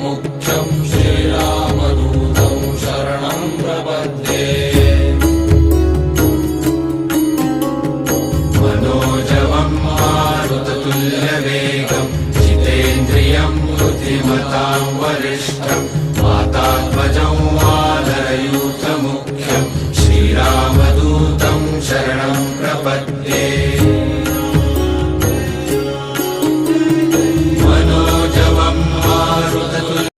मुख्यं श्रीरामदूतं शरणं प्रपद्ये। मनोजवं मारुततुल्यवेगं जितेन्द्रियं बुद्धिमतां वरिष्ठं वातात्मजं वानरयूथमुख्यं श्रीरामदूतं शरणं